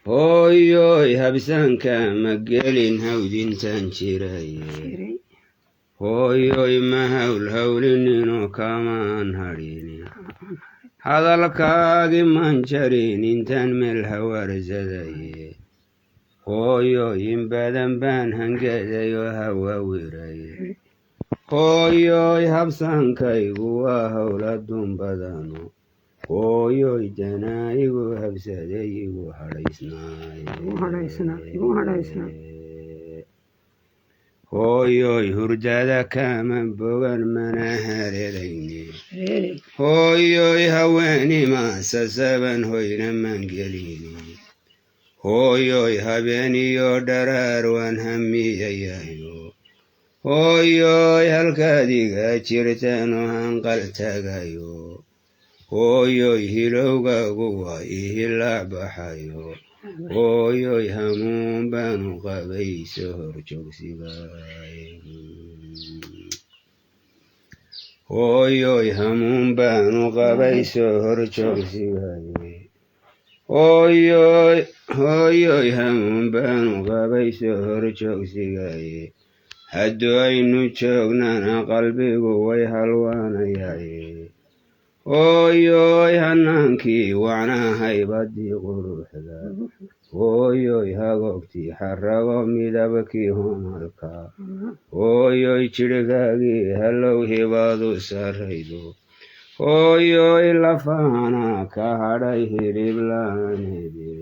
hooyoy habsanka ma gelin hawdintan jiray hooyoy ma hawlhawlininoo kamaan hadhin hadalkaagi man jarin intaan meel hawarsaday hooyoy in badan baan hangadayoo hawawiray hooyoy habsankaygu waa howladun badano hooyoy danaa igu habsaday igu hadhaysnaay hooyoy hurdada kama bogan mana hareerayne hooyoy haweenima sasaban hoyna man gelini hooyoy habeeniyo dharaar waan hamiyayayo hooyoy halkaadiga jirtaanoo hanqal tagayo hooyoy hilowgagu waa ihilaac baxayo hooyoy hamuun baanu qabayso horjoogsigay hooyoy hamuun baanu qabayso horjoogsigay hooyoy hamuun baanu qabayso horjoogsigay hadduu aynu joognana qalbigu way halwaanayaye hooyoy hanaankii wacnahay baddii quruxda hooyoy hagoogtii xarago midabkii homalka hooyoy jidhgaagii hallow hibaadu sarraydo hooyoy lafahana ka hadhay hiliblaanede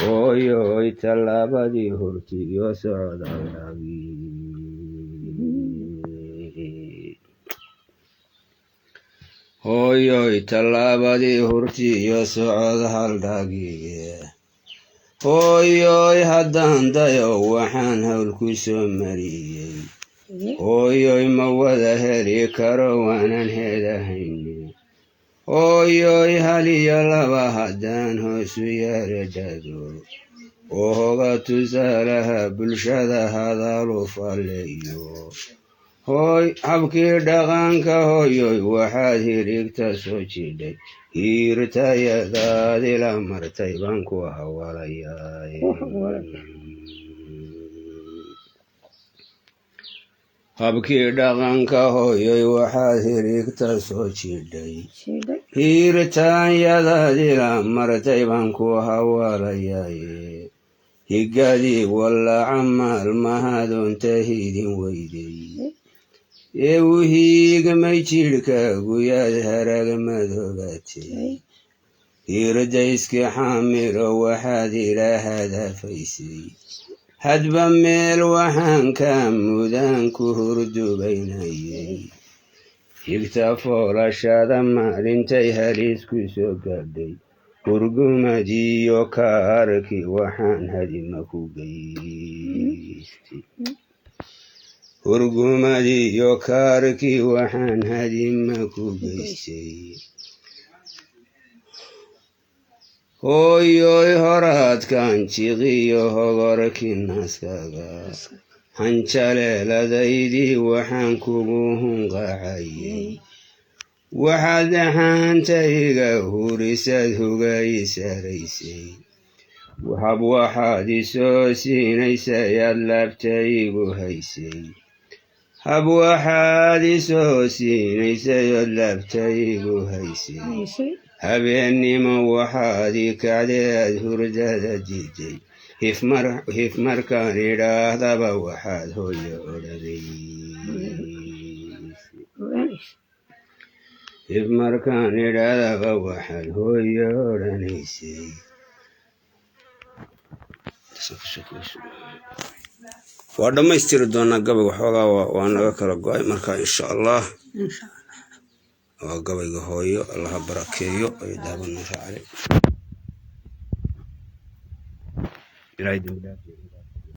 hooyoy tallaabadii hurtiyo socdaldhagii hooyoy tallaabadii hurtiyo socod haldhagii hooyoy haddaan dayo waxaan hawl ku soo mariyey hooyoy ma wada heli karo waanan heedahayne hooyoy hal iyo laba haddaan hoosu yaradhado oo hoga tusaalaha bulshada hadalu falleeyo hooy habkii dhaqanka hooyoy waxaad hirigta soo jidhay hiirtayadaadila martay baan ku hawalayaay habkii dhaqanka hooyoy waxaad hirigta soo jidhay hiirtayadaadila martay baan ku hawalayaay higadii wallaaca maalmahadoonta hidin weyday ee u hiigamay jidhkaagu yaad harag madoobatay hiirdayskii xaamiro waxaad ilaahaad hafaysay hadba meel waxaan ka mudaan ku hurdubaynayay higta foolashada maalintay haliis ku soo gaadhay hurgumadiiyo kaarkii waxaan hadima ku geystay hurgumadiiyo kaarkii waxaan hadima ku geystay hooyoy horaadkan jiqiyo hogorkii naskaga hanjaleeladaydii waxaan kugu hunqacayay waxaad dhaxaantayga hurisaad hugay saraysay hab waxaad isoo siinaysay aad laabtaygu haysay hab waxaad isoo siinaysay ood laabtaygu haysay habeennimo waxaad i kacday aad hurdada diiday hif markaan idhaahdaba waxaad hooyo odhanaysay hif markaan idhaahdaba waxaad hooyo odhanaysay waa dhammaystiri doonaa gabayga xoogaa waa naga kala go-ay marka insha allah waa gabayga hooyo allaha barakeeyo ay daaban raacay ilaahay dambi dhaaf